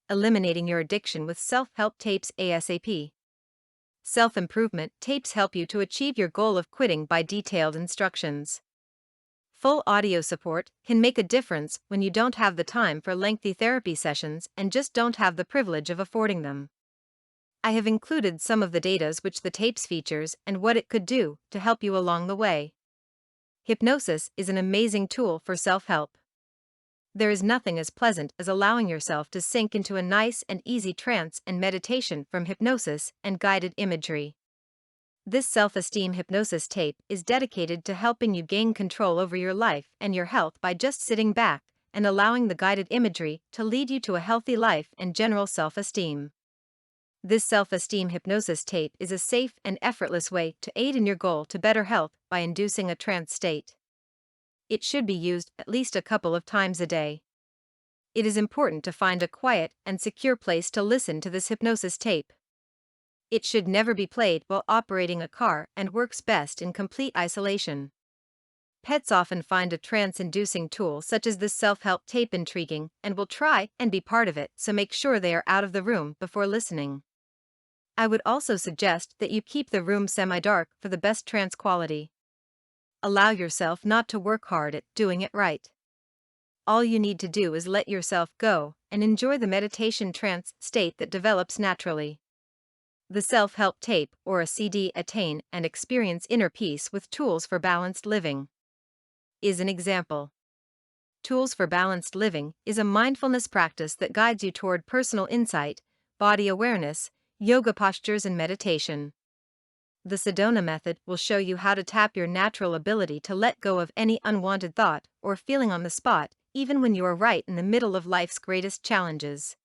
eliminating your addiction with self-help tapes ASAP. Self-improvement tapes help you to achieve your goal of quitting by detailed instructions. Full audio support can make a difference when you don't have the time for lengthy therapy sessions and just don't have the privilege of affording them. I have included some of the data which the tapes features and what it could do to help you along the way. Hypnosis is an amazing tool for self-help. There is nothing as pleasant as allowing yourself to sink into a nice and easy trance and meditation from hypnosis and guided imagery. This self-esteem hypnosis tape is dedicated to helping you gain control over your life and your health by just sitting back and allowing the guided imagery to lead you to a healthy life and general self-esteem. This self-esteem hypnosis tape is a safe and effortless way to aid in your goal to better health by inducing a trance state. It should be used at least a couple of times a day. It is important to find a quiet and secure place to listen to this hypnosis tape. It should never be played while operating a car and works best in complete isolation. Pets often find a trance-inducing tool such as this self-help tape intriguing and will try and be part of it, so make sure they are out of the room before listening. I would also suggest that you keep the room semi-dark for the best trance quality. Allow yourself not to work hard at doing it right. All you need to do is let yourself go and enjoy the meditation trance state that develops naturally. The self-help tape or a CD attain and experience inner peace with tools for balanced living is an example. Tools for balanced living is a mindfulness practice that guides you toward personal insight, body awareness, yoga postures and meditation. The Sedona method will show you how to tap your natural ability to let go of any unwanted thought or feeling on the spot, even when you are right in the middle of life's greatest challenges.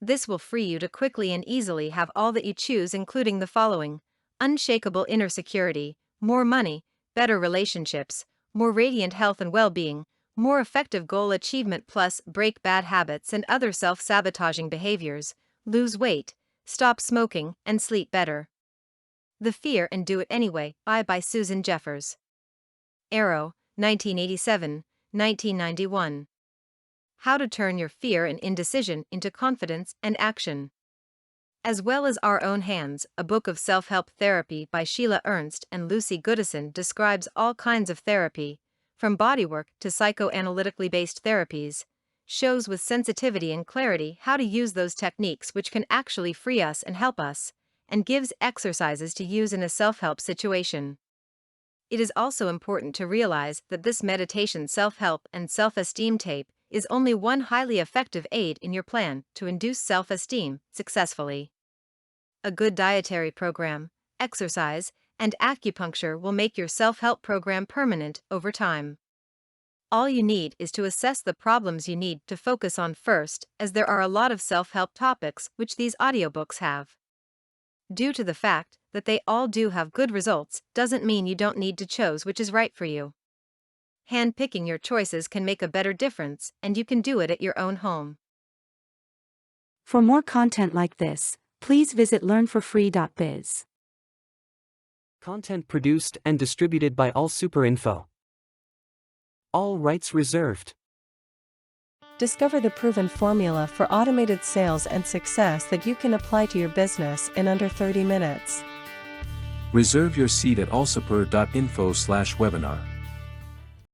This will free you to quickly and easily have all that you choose, including the following: unshakable inner security, more money, better relationships, more radiant health and well-being, more effective goal achievement, plus break bad habits and other self-sabotaging behaviors, lose weight, stop smoking, and sleep better. The Fear and Do It Anyway by Susan Jeffers. Arrow, 1987, 1991. How to Turn Your Fear and Indecision into Confidence and Action. As well as Our Own Hands, a book of self-help therapy by Sheila Ernst and Lucy Goodison, describes all kinds of therapy, from bodywork to psychoanalytically based therapies, shows with sensitivity and clarity how to use those techniques which can actually free us and help us, and gives exercises to use in a self-help situation. It is also important to realize that this meditation self-help and self-esteem tape is only one highly effective aid in your plan to induce self-esteem successfully. A good dietary program, exercise, and acupuncture will make your self-help program permanent over time. All you need is to assess the problems you need to focus on first, as there are a lot of self-help topics which these audiobooks have. Due to the fact that they all do have good results doesn't mean you don't need to choose which is right for you. Hand-picking your choices can make a better difference, and you can do it at your own home. For more content like this, please visit learnforfree.biz. Content produced and distributed by AllSuperInfo. All rights reserved. Discover the proven formula for automated sales and success that you can apply to your business in under 30 minutes. Reserve your seat at allsuper.info/webinar.